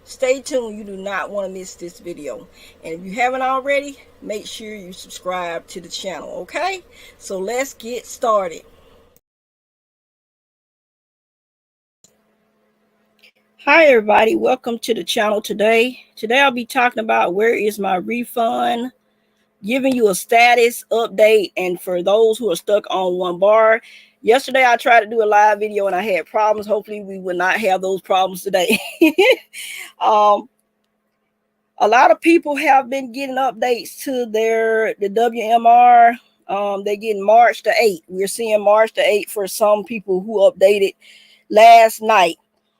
Stay tuned. You do not want to miss this video. And if you haven't already, make sure you subscribe to the channel, okay? So let's get started. Hi everybody, welcome to the channel today. Today I'll be talking about where is my refund, giving you a status update, and for those who are stuck on one bar. Yesterday I tried to do a live video and I had problems. Hopefully we will not have those problems today. um a lot of people have been getting updates to the WMR. They're getting March the 8th. We're seeing March the 8th for some people who updated last night.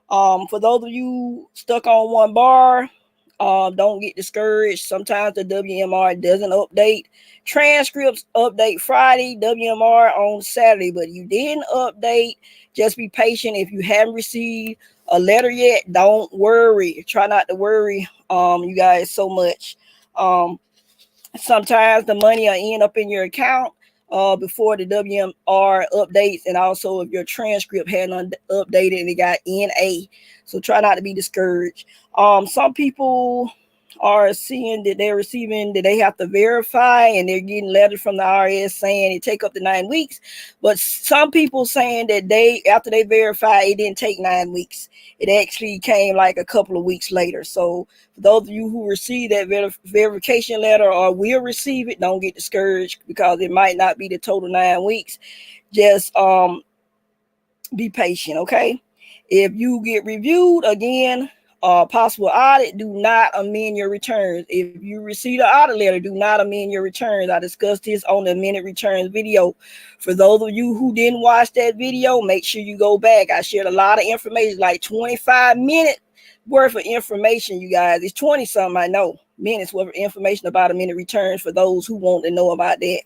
For those of you stuck on one bar, don't get discouraged. Sometimes the WMR doesn't update. Transcripts update Friday, WMR on Saturday, but you didn't update. Just be patient. If you haven't received a letter yet, don't worry. Try not to worry, you guys, so much. Sometimes the money will end up in your account before the WMR updates, and also if your transcript hadn't updated and it got NA. So try not to be discouraged. Some people are seeing that they're receiving that they have to verify, and they're getting letters from the IRS saying it take up to 9 weeks. But some people saying that they, after they verify, it didn't take 9 weeks. It actually came like a couple of weeks later. So for those of you who receive that verification letter or will receive it, don't get discouraged because it might not be the total 9 weeks. Just be patient, okay? If you get reviewed again, possible audit, do not amend your returns. If you receive an audit letter, do not amend your returns. I discussed this on the amended returns video. For those of you who didn't watch that video, make sure you go back. I shared a lot of information, like 25 minutes worth of information, you guys. It's 20 something, I know, minutes worth of information about amended returns for those who want to know about that.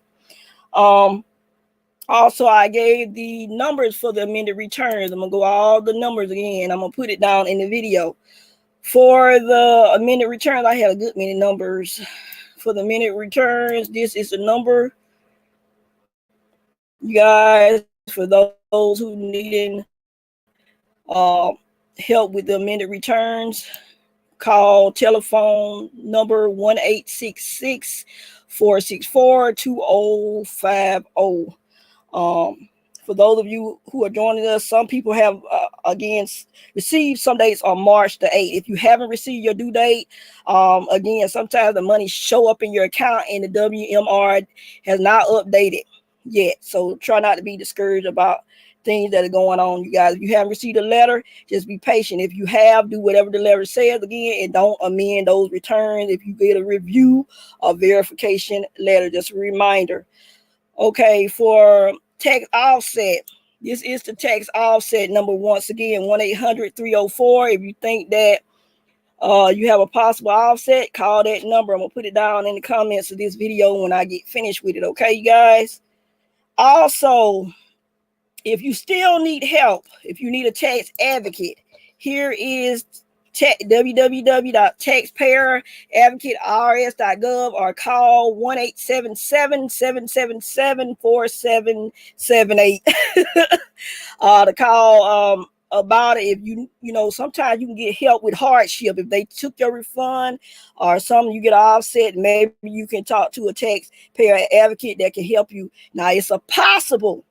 Also, I gave the numbers for the amended returns. I'm going to go all the numbers again. I'm going to put it down in the video. For the amended returns, I had a good many numbers. For the amended returns, this is the number. You guys, for those who needing help with the amended returns, call telephone number 1-866-464-2050. For those of you who are joining us, some people have again received some dates on March the 8th. If you haven't received your due date, again, sometimes the money show up in your account and the WMR has not updated yet. So try not to be discouraged about things that are going on, you guys. If you haven't received a letter, just be patient. If you have, do whatever the letter says again, and don't amend those returns. If you get a review or verification letter, just a reminder. Okay, for tax offset, this is the tax offset number. Once again, 1-800-304. If you think that you have a possible offset, call that number. I'm gonna put it down in the comments of this video when I get finished with it. Okay, you guys. Also, if you still need help, if you need a tax advocate, here is www.taxpayeradvocate.irs.gov, or call 1-877-777-4778 to call about it. If you know, sometimes you can get help with hardship. If they took your refund or something, you get offset, maybe you can talk to a taxpayer advocate that can help you. Now, it's a possible.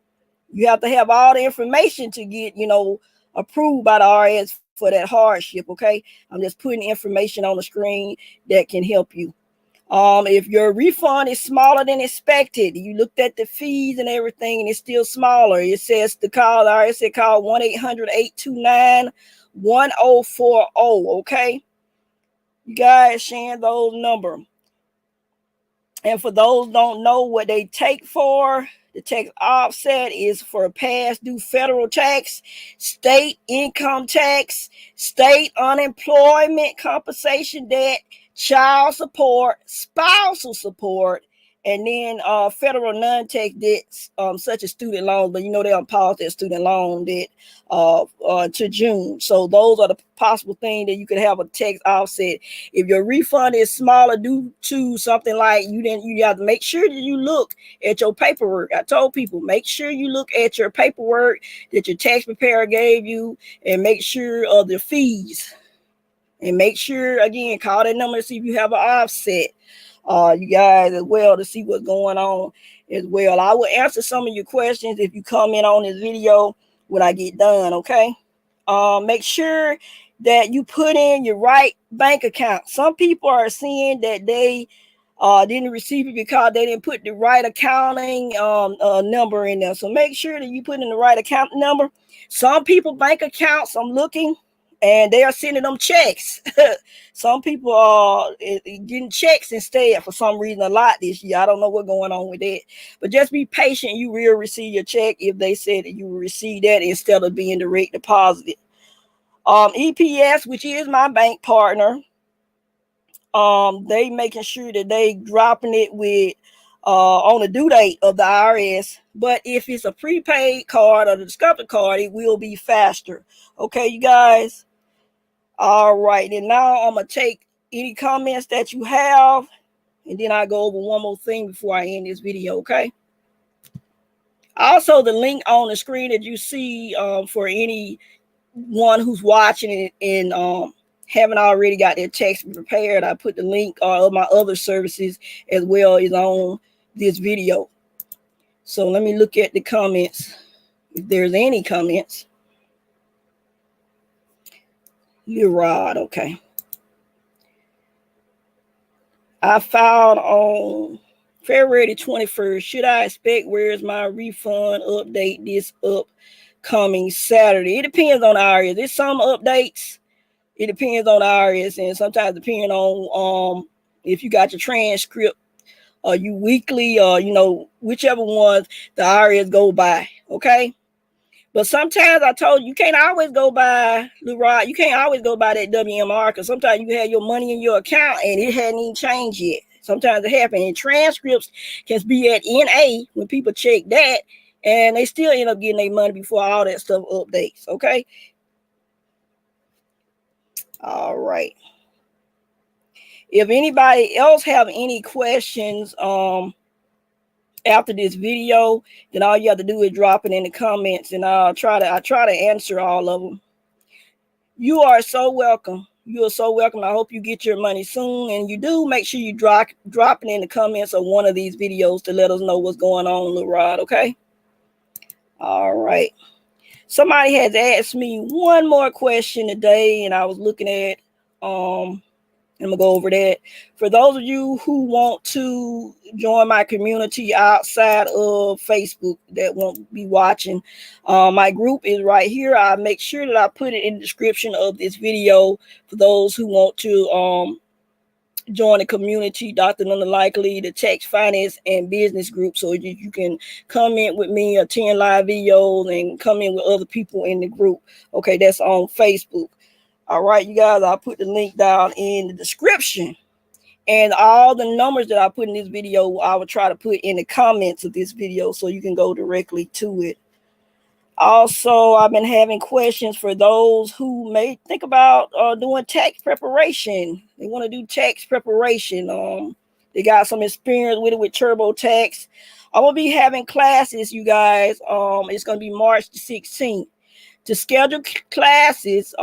You have to have all the information to get, approved by the IRS for that hardship, okay? I'm just putting information on the screen that can help you. If your refund is smaller than expected, you looked at the fees and everything and it's still smaller, it says to call the IRS. It call 1-800-829-1040, okay? You guys sharing those numbers. And for those don't know what they take for, the tax offset is for past due federal tax, state income tax, state unemployment compensation debt, child support, spousal support, and then federal non-tax debts, such as student loans. But they'll pause that student loan debt to June. So those are the possible things that you could have a tax offset. If your refund is smaller due to something like you have to make sure that you look at your paperwork. I told people, make sure you look at your paperwork that your tax preparer gave you, and make sure of the fees. And make sure, again, call that number to see if you have an offset. You guys as well, to see what's going on as well. I will answer some of your questions if you comment on this video when I get done, okay? Make sure that you put in your right bank account. Some people are seeing that they didn't receive it because they didn't put the right accounting number in there. So make sure that you put in the right account number. Some people bank accounts, I'm looking, and they are sending them checks. Some people are getting checks instead for some reason a lot this year. I don't know what's going on with that. But just be patient. You will receive your check if they said that you will receive that instead of being direct deposited. EPS, which is my bank partner, they making sure that they dropping it with on the due date of the IRS. But if it's a prepaid card or the Discover card, it will be faster. Okay, you guys. All right, and now I'm gonna take any comments that you have, and then I go over one more thing before I end this video. Okay. Also, the link on the screen that you see for anyone who's watching it and haven't already got their text prepared, I put the link of my other services as well is on this video. So let me look at the comments, if there's any comments. You're right, okay. I filed on February 21st. Should I expect where's my refund update this upcoming Saturday? It depends on the IRS. There's some updates. It depends on the IRS, and sometimes depending on if you got your transcript or you weekly or whichever ones the IRS go by. Okay. But sometimes I told you can't always go by Leroy. You can't always go by that WMR because sometimes you have your money in your account and it hadn't even changed yet. Sometimes it happens. And transcripts can be at NA when people check that, and they still end up getting their money before all that stuff updates. Okay. All right. If anybody else have any questions after this video, then all you have to do is drop it in the comments, and I try to answer all of them. You are so welcome. You are so welcome. I hope you get your money soon, and you do. Make sure you drop it in the comments of one of these videos to let us know what's going on, Lil Rod. Okay. All right. Somebody has asked me one more question today, and I was looking at I'm gonna go over that. For those of you who want to join my community outside of Facebook that won't be watching, my group is right here. I'll make sure that I put it in the description of this video for those who want to join the community, Dr. None Likely, the tax, finance, and business group, so you can comment with me, attend live videos, and come in with other people in the group. Okay, that's on Facebook. All right, you guys, I'll put the link down in the description. And all the numbers that I put in this video, I will try to put in the comments of this video so you can go directly to it. Also, I've been having questions for those who may think about doing tax preparation. They want to do tax preparation. They got some experience with it with TurboTax. I'm going to be having classes, you guys. It's going to be March the 16th. To schedule classes,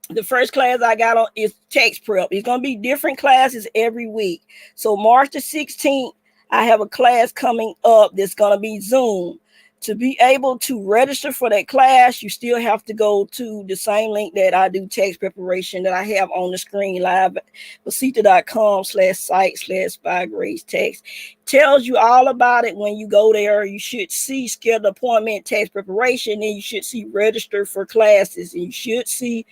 the first class I got on is tax prep. It's going to be different classes every week. So March the 16th, I have a class coming up that's going to be Zoom. To be able to register for that class, you still have to go to the same link that I do tax preparation that I have on the screen live, Vasita.com/site/SpyGraceTax. Tells you all about it when you go there. You should see scheduled appointment, tax preparation, and you should see register for classes, and you should see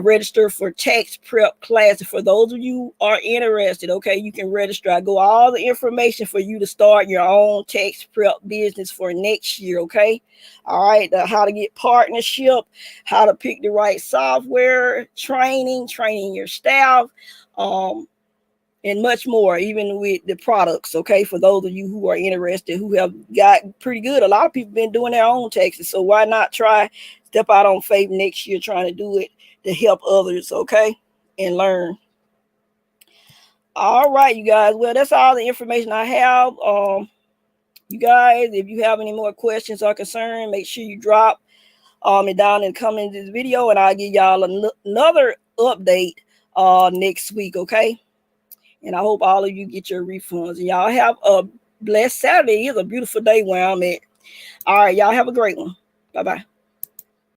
register for tax prep classes. For those of you who are interested, okay, you can register. I go all the information for you to start your own tax prep business for next year. Okay. All right. How to get partnership, how to pick the right software, training your staff, and much more, even with the products. Okay. For those of you who are interested, who have got pretty good, a lot of people been doing their own taxes. So why not step out on faith next year, trying to do it to help others, okay, and learn. All right, you guys. Well, that's all the information I have. You guys, if you have any more questions or concerns, make sure you drop it down in the comments of this video, and I'll give y'all another update next week, okay? And I hope all of you get your refunds. And y'all have a blessed Saturday. It's a beautiful day where I'm at. All right, y'all have a great one. Bye-bye.